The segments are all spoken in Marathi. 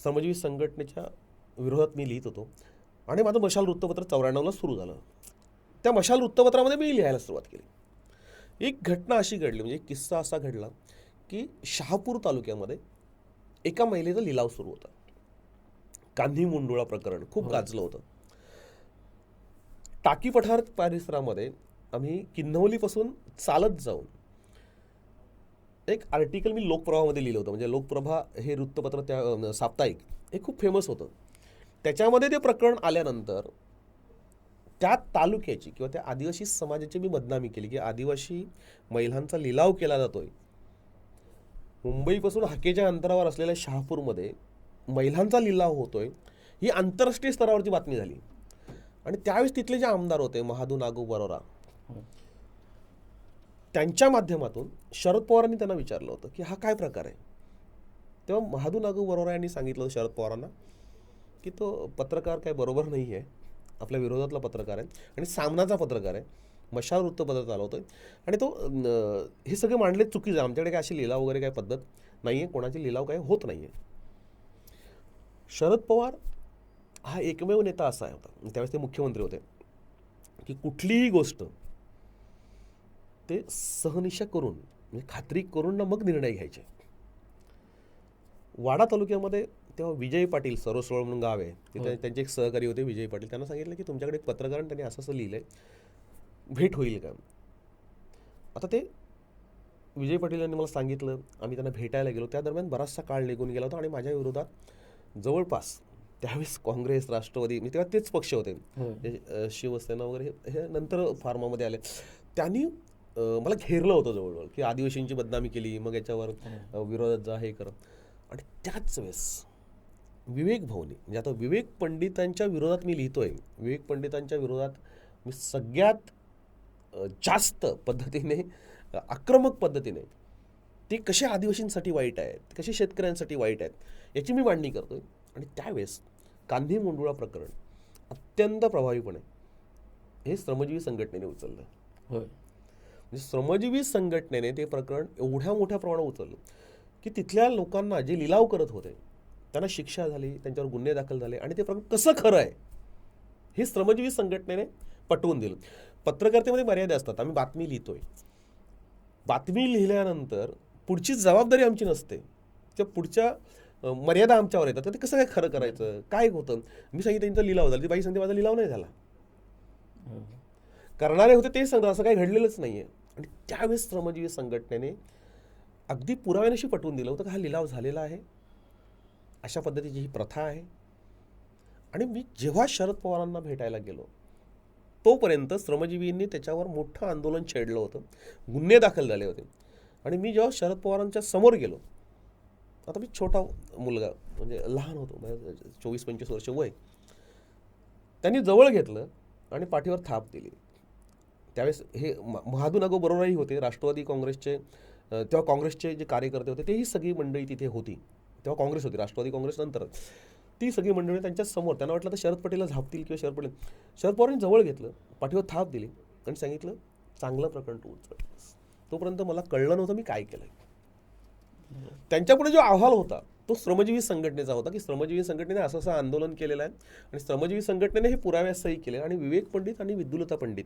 श्रमजीवी संघटनेच्या विरोधात मी लिहित होतो आणि माझं मशाल वृत्तपत्र 94ला सुरू झालं. त्या मशाल वृत्तपत्रामध्ये मी लिहायला सुरुवात केली. एक घटना अशी घडली, म्हणजे एक किस्सा असा घडला की शहापूर तालुक्यामध्ये एका महिलेचा लिलाव सुरू होता. कान्ही मुंडुळा प्रकरण खूप गाजलं होतं. टाकी पठार परिसरामध्ये आम्ही किन्हवलीपासून चालत जाऊन एक आर्टिकल मी लोकप्रभामध्ये लिहिलं होतं. म्हणजे लोकप्रभा हे वृत्तपत्र त्या साप्ताहिक हे खूप फेमस होतं. त्याच्यामध्ये ते प्रकरण आल्यानंतर त्या तालुक्याची किंवा त्या आदिवासी समाजाची मी बदनामी केली की आदिवासी महिलांचा लिलाव केला जातोय. मुंबईपासून हाकेच्या अंतरावर असलेल्या शहापूरमध्ये महिलांचा लिलाव होतोय, ही आंतरराष्ट्रीय स्तरावरची बातमी झाली. आणि त्यावेळेस तिथले जे आमदार होते महादू नागू बरोरा, त्यांच्या माध्यमातून शरद पवारांनी त्यांना विचारलं होतं की हा काय प्रकार आहे. तेव्हा महादू नागू बरोरा यांनी सांगितलं होतं शरद पवारांना की तो पत्रकार काय बरोबर नाही आहे, आपल्या विरोधातला पत्रकार आहे आणि सामनाचा पत्रकार आहे, मशाल वृत्तपत्र चालवतोय आणि तो हे सगळे मांडले चुकीचं आहे. आमच्याकडे काय अशी लिलाव वगैरे काय पद्धत नाही आहे, कोणाचे लिलाव काय होत नाही आहे. शरद पवार हा एकमेव नेता असा होता, त्यावेळेस ते मुख्यमंत्री होते, की कुठलीही गोष्ट ते सहनिशा करून म्हणजे खात्री करून ना मग निर्णय घ्यायचे. वाडा तालुक्यामध्ये तेव्हा विजय पाटील सरोसरोळ म्हणून गाव आहे, तिथे त्यांचे एक सहकारी होते विजय पाटील. त्यांना सांगितलं की तुमच्याकडे एक पत्रकार त्यांनी असं असं लिहिलंय, भेट होईल का. आता ते विजय पाटील यांनी मला सांगितलं, आम्ही त्यांना भेटायला गेलो. त्या दरम्यान बराचसा काळ निघून गेला होता आणि माझ्या विरोधात जवळपास त्यावेळेस काँग्रेस राष्ट्रवादी मी तेव्हा तेच पक्ष होते, शिवसेना वगैरे हे नंतर फार्मामध्ये आले, त्यांनी मला घेरलं होतं जवळजवळ की आदिवासींची बदनामी केली, मग याच्यावर विरोधात जा हे कर. आणि त्याच वेळेस विवेक भाऊनी, म्हणजे आता विवेक पंडितांच्या विरोधात मी लिहितोय, विवेक पंडितांच्या विरोधात मी सगळ्यात जास्त पद्धतीने आक्रमक पद्धतीने ते कसे आदिवासींसाठी वाईट आहेत, कसे शेतकऱ्यांसाठी वाईट आहेत याची मी मांडणी करतोय. आणि त्यावेळेस कान्ही मुंडुळा प्रकरण अत्यंत प्रभावीपणे हे श्रमजीवी संघटनेने उचललं. म्हणजे श्रमजीवी संघटनेने ते प्रकरण एवढ्या मोठ्या प्रमाणात उचललं की तिथल्या लोकांना जे लिलाव करत होते त्यांना शिक्षा झाली, त्यांच्यावर गुन्हे दाखल झाले आणि ते प्रकरण कसं खरं आहे हे श्रमजीवी संघटनेने पटवून दिलं. पत्रकारितेमध्ये मर्यादा असतात. आम्ही बातमी लिहितोय, बातमी लिहिल्यानंतर पुढची जबाबदारी आमची नसते, त्या पुढच्या मर्यादा आमच्यावर येतात. ते कसं काय खरं करायचं, काय होतं. मी सांगितलं त्यांचा लिलाव झाला, ती बाई सांगते माझा लिलाव नाही झाला. करणारे होते ते सांगतात असं काही घडलेलंच नाही आहे. आणि त्यावेळेस श्रमजीवी संघटनेने अगदी पुराव्याशी पटवून दिलं होतं की हा लिलाव झालेला आहे, अशा पद्धतीची ही प्रथा आहे. आणि मी जेव्हा शरद पवारांना भेटायला गेलो तोपर्यंत श्रमजीवींनी त्याच्यावर मोठं आंदोलन छेडलं होतं, गुन्हे दाखल झाले होते. आणि मी जेव्हा शरद पवारांच्या समोर गेलो, आता मी छोटा मुलगा म्हणजे लहान होतो, 24-25 वर्ष वय, त्यांनी जवळ घेतलं आणि पाठीवर थाप दिली. त्यावेळेस हे महादू नागो बरोबरही होते, राष्ट्रवादी काँग्रेसचे तेव्हा काँग्रेसचे जे कार्यकर्ते होते तेही सगळी मंडळी तिथे होती. तेव्हा काँग्रेस होती, राष्ट्रवादी काँग्रेस नंतर ती सगळी मंडळी त्यांच्या समोर. त्यांना वाटलं तर शरद पटेलला झापतील किंवा शरद पवारांनी जवळ घेतलं, पाठीवर थाप दिली आणि सांगितलं चांगलं प्रकरण तू उचल. तोपर्यंत मला कळलं नव्हतं मी काय केलंय. त्यांच्यापुढे जो अहवाल होता तो श्रमजीवी संघटनेचा होता की श्रमजीवी संघटनेने असं असं आंदोलन केलेलं आहे आणि श्रमजीवी संघटनेने हे पुराव्यासही केले. आणि विवेक पंडित आणि विद्युलता पंडित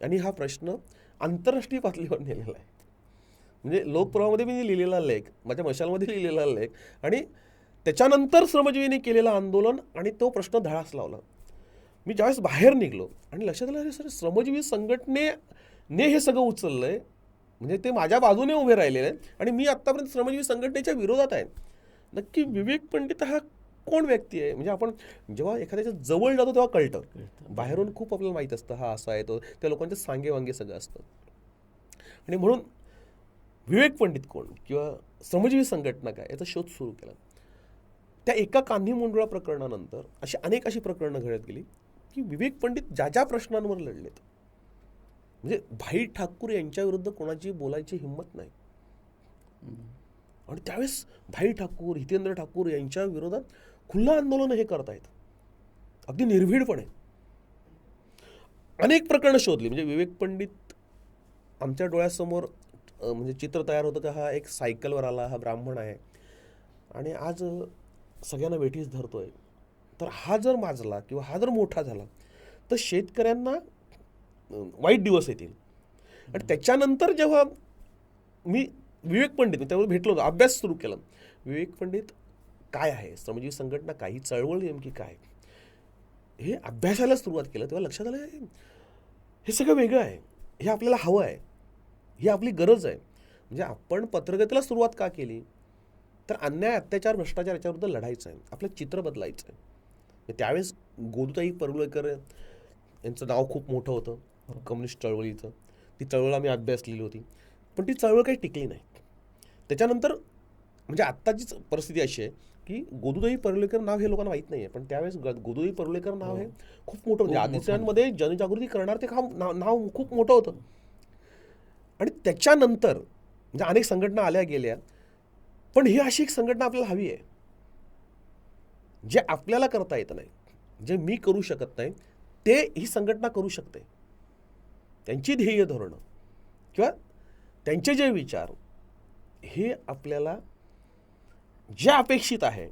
आणि हा प्रश्न आंतरराष्ट्रीय पातळीवर नेलेला आहे. म्हणजे लोकप्रभामध्ये मी लिहिलेला लेख, माझ्या मशालमध्ये लिहिलेला लेख आणि त्याच्यानंतर श्रमजीवीने केलेलं आंदोलन आणि तो प्रश्न धडास लावला. मी ज्यावेळेस बाहेर निघलो आणि लक्षात आलं अरे सर श्रमजीवी संघटनेने हे सगळं उचललंय, म्हणजे ते माझ्या बाजूने उभे राहिलेले आहेत आणि मी आत्तापर्यंत श्रमजीवी संघटनेच्या विरोधात आहे. नक्की विवेक पंडित हा कोण व्यक्ती आहे. म्हणजे आपण जेव्हा एखाद्याच्या जवळ जातो तेव्हा कळतं, बाहेरून खूप आपल्याला माहीत असतं हा असा आहे तो, त्या लोकांचे सांगे वांगे सगळं असतं. आणि म्हणून विवेक पंडित कोण किंवा श्रमजीवी संघटना काय याचा शोध सुरू केला. त्या एका कान्ही मुंडुळा प्रकरणानंतर अशी प्रकरणं घडत गेली की विवेक पंडित ज्या ज्या प्रश्नांवर लढलेत, म्हणजे भाई ठाकूर यांच्या विरुद्ध कोणाची बोलायची हिंमत नाही. आणि त्यावेळेस भाई ठाकूर, हितेंद्र ठाकूर यांच्या विरोधात खुलं आंदोलन हे करतायत अगदी निर्भीडपणे. अनेक प्रकरणं शोधली. म्हणजे विवेक पंडित आमच्या डोळ्यासमोर म्हणजे चित्र तयार होतं का हा एक सायकलवर आला, हा ब्राह्मण आहे आणि आज सगळ्यांना वेठीस धरतोय, तर हा जर माजला किंवा हा जर मोठा झाला तर शेतकऱ्यांना वाईट दिवस येतील. आणि त्याच्यानंतर जेव्हा मी विवेक पंडित, मी त्यावर भेटलो होतो, अभ्यास सुरू केला. विवेक पंडित काय आहे, श्रमजीवी संघटना काय, ही चळवळ नेमकी काय, हे अभ्यासाला सुरुवात केलं तेव्हा लक्षात आलं हे सगळं वेगळं आहे, हे आपल्याला हवं आहे, ही आपली गरज आहे. म्हणजे आपण पत्रकारितेला सुरुवात का केली, तर अन्याय, अत्याचार, भ्रष्टाचार याच्याविरुद्ध लढायचं आहे, आपलं चित्र बदलायचं आहे. त्यावेळेस गोदूताई परुळेकर यांचं नाव खूप मोठं होतं कम्युनिस्ट चळवळीचं. ती चळवळ आम्ही अभ्यासलेली होती, पण ती चळवळ काही टिकली नाही. त्याच्यानंतर म्हणजे आत्ताचीच परिस्थिती अशी आहे की गोदूताई परुळेकर नाव हे लोकांना माहीत नाही आहे, पण त्यावेळेस गोदूताई परुळेकर नाव हे खूप मोठं म्हणजे आदिवासींमध्ये जनजागृती करणार ते नाव खूप मोठं होतं. आणि त्याच्यानंतर म्हणजे अनेक संघटना आल्या गेल्या, पण ही अशी एक संघटना आपल्याला हवी आहे जे आपल्याला करता येत नाही, जे मी करू शकत नाही ते ही संघटना करू शकते. त्यांची ध्येय धोरणं किंवा त्यांचे जे विचार हे आपल्याला जे अपेक्षित आहे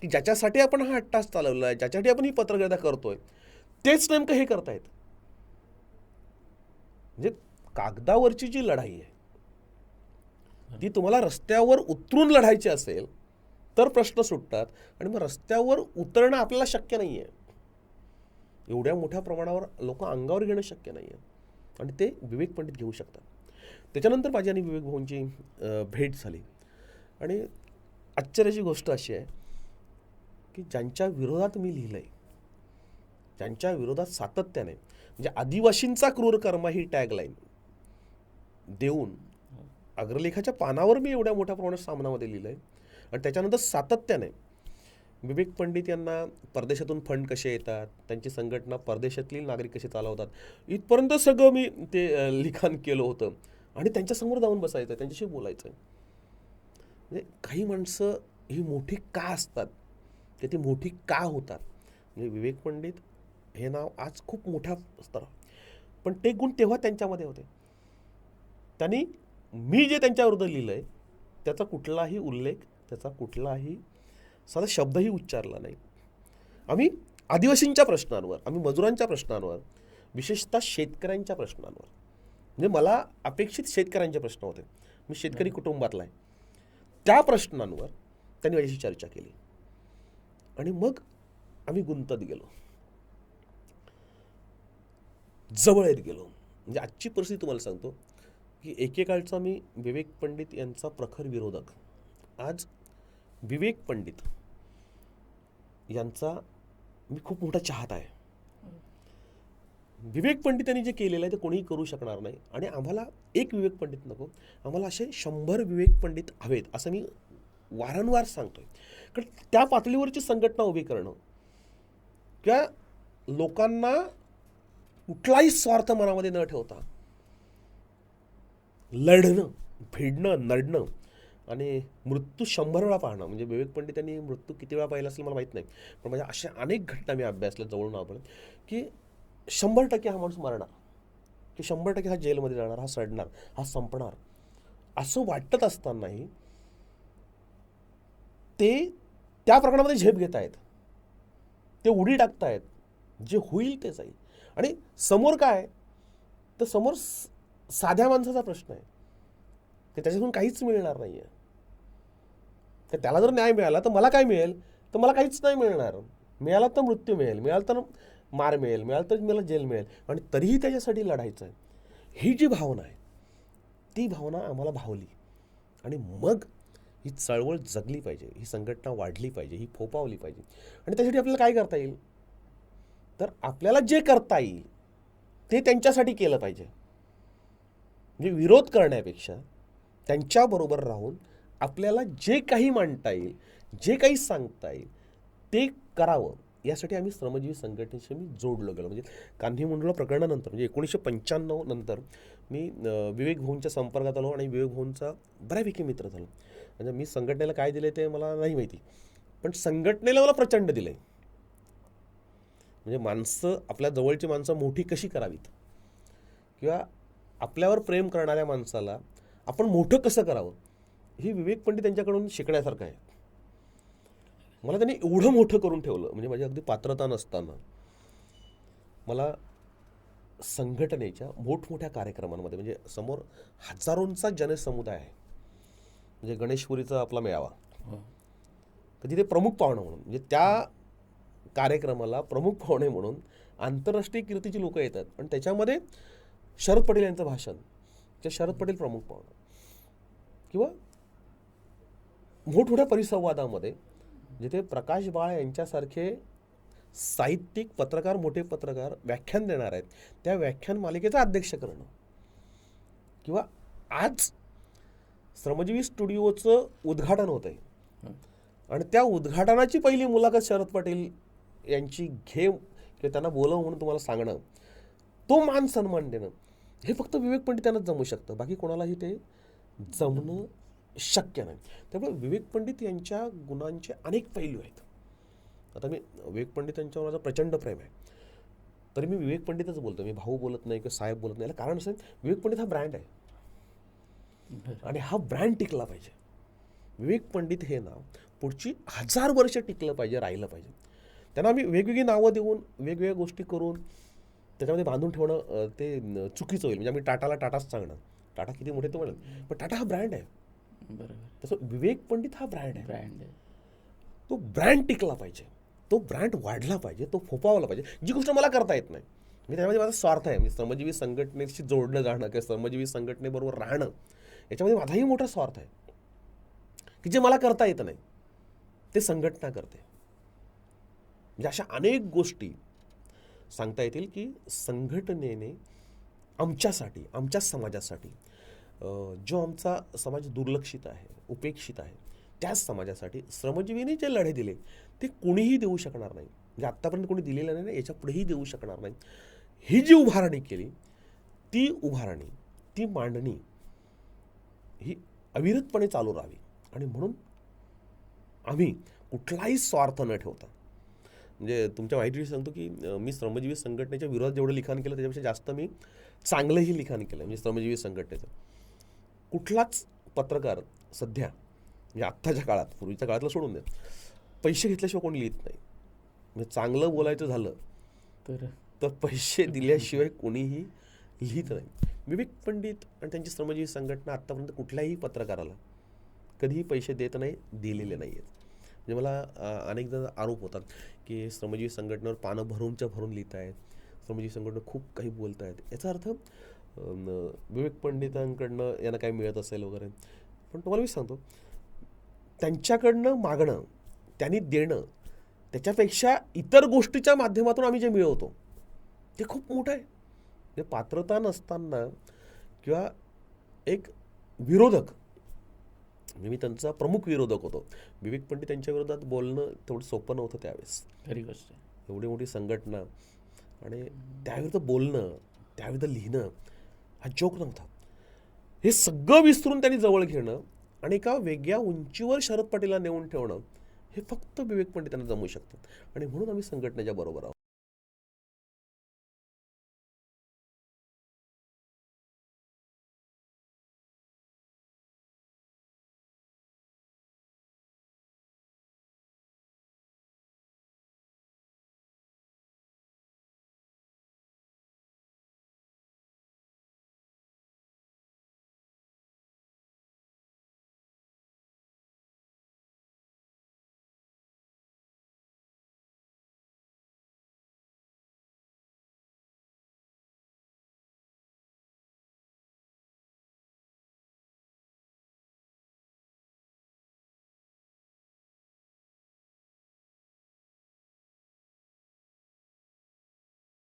की ज्याच्यासाठी आपण हा 8 तास चालवला आहे, ज्याच्यासाठी आपण ही पत्रकारिता करतोय, तेच नेमकं हे करतायत. म्हणजे कागदावरची जी लढाई आहे ती तुम्हाला रस्त्यावर उतरून लढायची असेल तर प्रश्न सुटतात, आणि मग रस्त्यावर उतरणं आपल्याला शक्य नाही आहे. एवढ्या मोठ्या प्रमाणावर लोक अंगावर घेणं शक्य नाही आहे, आणि ते विवेक पंडित घेऊ शकतात. त्याच्यानंतर माझी आणि विवेक भाऊंची भेट झाली, आणि आश्चर्याची गोष्ट अशी आहे की ज्यांच्या विरोधात मी लिहिलं आहे, ज्यांच्या विरोधात सातत्याने म्हणजे आदिवासींचा क्रूर कर्म ही टॅगलाईन देऊन अग्रलेखाच्या पानावर मी एवढ्या मोठ्या प्रमाणात सामनामध्ये लिहिलं आहे, आणि त्याच्यानंतर सातत्याने विवेक पंडित यांना परदेशातून फंड कसे येतात, त्यांची संघटना परदेशातील नागरिक कसे चालवतात, इथपर्यंत सगळं मी ते लिखाण केलं होतं. आणि त्यांच्यासमोर जाऊन बसायचं, त्यांच्याशी बोलायचं. म्हणजे काही माणसं ही मोठी का असतात, की ती मोठी का होतात. म्हणजे विवेक पंडित हे नाव आज खूप मोठ्या स्तरावर, पण ते गुण तेव्हा त्यांच्यामध्ये होते. त्यांनी मी जे त्यांच्याविरुद्ध लिहिलं आहे त्याचा कुठलाही उल्लेख, त्याचा कुठलाही साधा शब्दही उच्चारला नाही. आम्ही आदिवासींच्या प्रश्नांवर, आम्ही मजुरांच्या प्रश्नांवर, विशेषतः शेतकऱ्यांच्या प्रश्नांवर, म्हणजे मला अपेक्षित शेतकऱ्यांचे प्रश्न होते, मी शेतकरी कुटुंबातला आहे, त्या प्रश्नांवर त्यांनी माझ्याशी चर्चा केली. आणि मग आम्ही गुंतत गेलो, जवळ येत गेलो. म्हणजे आजची परिस्थिती तुम्हाला सांगतो की एकेकाळचा मी विवेक पंडित यांचा प्रखर विरोधक, आज विवेक पंडित यांचा मी खूप मोठा चाहता आहे. विवेक पंडितांनी जे केलेलं आहे ते कोणीही करू शकणार नाही, आणि आम्हाला एक विवेक पंडित नको, आम्हाला असे 100 विवेक पंडित हवेत असं मी वारंवार सांगतोय. कारण त्या पातळीवरची संघटना उभी करणं किंवा लोकांना कुठलाही स्वार्थ मनामध्ये न ठेवता लढणं, भिडणं, नडणं आणि मृत्यू 100 वेळा पाहणं. म्हणजे विवेक पंडितांनी मृत्यू किती वेळा पाहिला असेल मला माहीत नाही, पण म्हणजे अशा अनेक घटना मी अभ्यासल्या जवळून आपण की 100% हा माणूस मरणार, की 100% हा जेलमध्ये जाणार, हा सडणार, हा संपणार असं वाटत असतानाही ते त्या प्रकरणामध्ये झेप घेत आहेत, ते उडी टाकतायत, जे होईल ते जाईल. आणि समोर काय तर समोर साध्या माणसाचा प्रश्न आहे की त्याच्यातून काहीच मिळणार नाही आहे. तर त्याला जर न्याय मिळाला तर मला काय मिळेल, तर मला काहीच नाही मिळणार. मिळाला तर मृत्यू मिळेल, मिळाला तर मार मिळेल, मिळालं तर मला जेल मिळेल, आणि तरीही त्याच्यासाठी लढायचं आहे. ही जी भावना आहे ती भावना आम्हाला भावली, आणि मग ही चळवळ जगली पाहिजे, ही संघटना वाढली पाहिजे, ही फोपावली पाहिजे. आणि त्यासाठी आपल्याला काय करता येईल, तर आपल्याला जे करता येईल ते त्यांच्यासाठी केलं पाहिजे. म्हणजे विरोध करण्यापेक्षा त्यांच्याबरोबर राहून आपल्याला जे काही मांडता येईल, जे काही सांगता येईल ते करावं. यासाठी आम्ही श्रमजीवी संघटनेशी मी जोडलं गेलो. म्हणजे गांधी मंडळ प्रकरणानंतर म्हणजे 1995 नंतर मी विवेक भाऊंच्या संपर्कात आलो, आणि विवेक भाऊंचा बऱ्यापैकी मित्र झालो. म्हणजे मी संघटनेला काय दिले ते मला नाही माहिती, पण संघटनेला मला प्रचंड दिलं आहे. म्हणजे माणसं, आपल्या जवळची माणसं मोठी कशी करावीत, किंवा आपल्यावर प्रेम करणाऱ्या माणसाला आपण मोठं कसं करावं, हे विवेक पंडित त्यांच्याकडून शिकण्यासारखं आहे. मला त्यांनी एवढं मोठं करून ठेवलं, म्हणजे माझी अगदी पात्रता नसताना मला संघटनेच्या मोठमोठ्या कार्यक्रमांमध्ये, म्हणजे समोर हजारोंचा जनसमुदाय आहे, म्हणजे गणेशपुरीचा आपला मेळावा, हो. तर तिथे प्रमुख पाहुणा म्हणून, म्हणजे त्या कार्यक्रमाला प्रमुख पाहुणे म्हणून आंतरराष्ट्रीय कीर्तीची लोक येतात, आणि त्याच्यामध्ये शरद पटेल यांचं भाषण, त्या शरद पटेल प्रमुख पाहुणा, किंवा मोठमोठ्या परिसंवादामध्ये जिथे प्रकाश बाळ यांच्यासारखे साहित्यिक पत्रकार, मोठे पत्रकार व्याख्यान देणार आहेत, त्या व्याख्यान मालिकेचं अध्यक्ष करणं, किंवा आज श्रमजीवी स्टुडिओचं उद्घाटन होत आहे आणि त्या उद्घाटनाची पहिली मुलाखत शरद पटेल यांची घे किंवा त्यांना बोलव म्हणून तुम्हाला सांगणं, तो मान सन्मान देणं, हे फक्त विवेक पंडितांनाच जमू शकतं, बाकी कोणालाही ते जमणं शक्य नाही. त्यामुळे विवेक पंडित यांच्या गुणांचे अनेक पैलू आहेत. आता मी विवेक पंडित यांच्यावर माझं प्रचंड प्रेम आहे, तरी मी विवेक पंडितच बोलतो, मी भाऊ बोलत नाही किंवा साहेब बोलत नाही. याला कारण असं, विवेक पंडित हा ब्रँड आहे आणि हा ब्रँड टिकला पाहिजे. विवेक पंडित हे नाव पुढची 1000 वर्ष टिकलं पाहिजे, राहिलं पाहिजे. त्यांना आम्ही वेगवेगळी नावं देऊन, वेगवेगळ्या गोष्टी करून त्याच्यामध्ये बांधून ठेवणं ते चुकीचं होईल. म्हणजे आम्ही टाटाला टाटाच सांगणं, टाटा किती मोठे तो म्हणेल, पण टाटा हा ब्रँड आहे. बरोबर. तसं विवेक पंडित हा ब्रँड आहे. ब्रँड आहे. तो ब्रँड टिकला पाहिजे, तो ब्रँड वाढला पाहिजे, तो फोपावला पाहिजे, जी गोष्ट मला करता येत नाही. मी त्यामध्ये माझा स्वार्थ आहे, म्हणजे श्रमजीवी संघटनेशी जोडलं जाणं किंवा श्रमजीवी संघटनेबरोबर राहणं, याच्यामध्ये माझाही मोठा स्वार्थ आहे की जे मला करता येत नाही ते संघटना करते. म्हणजे अशा अनेक गोष्टी सांगता येतील की संघटनेने आमच्यासाठी, आमच्या समाजासाठी, जो आमचा समाज दुर्लक्षित आहे, उपेक्षित आहे, त्याच समाजासाठी श्रमजीवीने जे लढे दिले ते कोणीही देऊ शकणार नाही. म्हणजे आत्तापर्यंत कोणी दिलेलं नाही, याच्या पुढेही देऊ शकणार नाही. ही जी उभारणी केली, ती उभारणी, ती मांडणी ही अविरतपणे चालू राहावी. आणि म्हणून आम्ही कुठलाही स्वार्थ न ठेवता, म्हणजे तुमच्या माहितीसाठी सांगतो की मी श्रमजीवी संघटनेच्या विरोधात जेवढं लिखाण केलं त्याच्यापेक्षा जास्त मी चांगलंही लिखाण केलं. म्हणजे श्रमजीवी संघटनेचं कुठलाच पत्रकार सध्या, म्हणजे आत्ताच्या काळात, पूर्वीच्या काळातलं सोडून द्या, पैसे घेतल्याशिवाय कोणी लिहित नाही. म्हणजे चांगलं बोलायचं झालं तर पैसे दिल्याशिवाय कोणीही लिहित नाही. विवेक पंडित आणि त्यांची श्रमजीवी संघटना आत्तापर्यंत कुठल्याही पत्रकाराला कधीही पैसे देत नाही, दिलेले नाही आहेत. म्हणजे मला अनेकदा आरोप होतात की श्रमजीवी संघटनेवर पानं भरूनच्या भरून लिहित आहेत, श्रमजीवी संघटना खूप काही बोलत आहेत. याचा अर्थ विवेक पंडितांकडनं यांना काही मिळत असेल वगैरे. पण तुम्हाला मी सांगतो, त्यांच्याकडनं मागणं, त्यांनी देणं, त्याच्यापेक्षा इतर गोष्टीच्या माध्यमातून आम्ही जे मिळवतो ते खूप मोठं आहे. म्हणजे पात्रता नसताना किंवा एक विरोधक, म्हणजे मी त्यांचा प्रमुख विरोधक होतो, विवेक पंडित त्यांच्या विरोधात बोलणं तेवढं सोपं नव्हतं त्यावेळेस. खरी गोष्ट आहे. एवढी मोठी संघटना आणि त्याविरुद्ध बोलणं, त्याविरुद्ध लिहिणं हा जोक नव्हता. हे सगळं विसरून त्यांनी जवळ घेणं आणि एका वेगळ्या उंचीवर शरद पटेलला नेऊन ठेवणं, हे फक्त विवेक पंडितांना जमू शकतं. आणि म्हणून आम्ही संघटनेच्या बरोबर आहोत.